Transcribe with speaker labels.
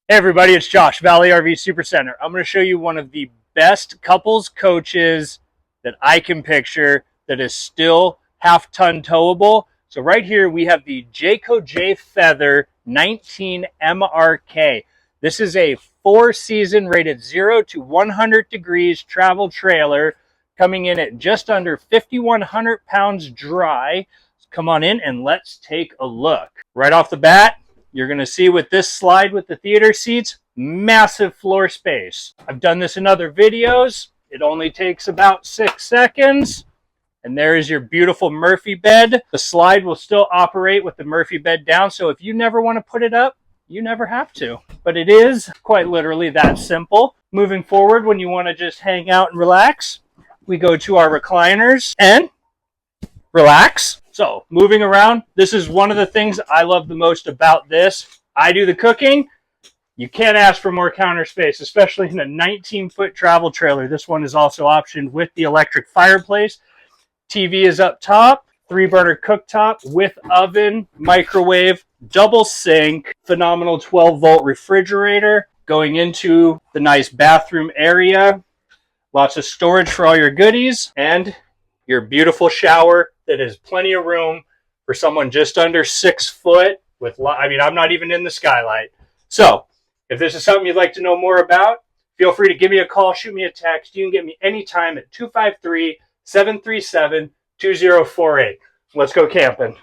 Speaker 1: Hey everybody, it's Josh, Valley RV Supercenter. I'm going to show you one of the best couples coaches that I can picture that is still half-ton towable. So right here we have the Jayco Jay Feather 19 MRK. This is a 4-season rated 0 to 100 degrees travel trailer coming in at just under 5,100 pounds dry. Come on in and let's take a look. Right off the bat, you're going to see with this slide with the theater seats, massive floor space. I've done this in other videos. It only takes about 6 seconds. And there is your beautiful Murphy bed. The slide will still operate with the Murphy bed down. So if you never want to put it up, you never have to. But it is quite literally that simple. Moving forward, when you want to just hang out and relax, we go to our recliners and relax. So moving around, this is one of the things I love the most about this. I do the cooking. You can't ask for more counter space, especially in a 19-foot travel trailer. This one is also optioned with the electric fireplace. TV is up top, 3-burner cooktop with oven, microwave, double sink, phenomenal 12-volt refrigerator. Going into the nice bathroom area, lots of storage for all your goodies, and your beautiful shower that has plenty of room for someone just under 6 foot with, I'm not even in the skylight. So if this is something you'd like to know more about, feel free to give me a call, shoot me a text. You can get me anytime at 253-737-2048. Let's go camping.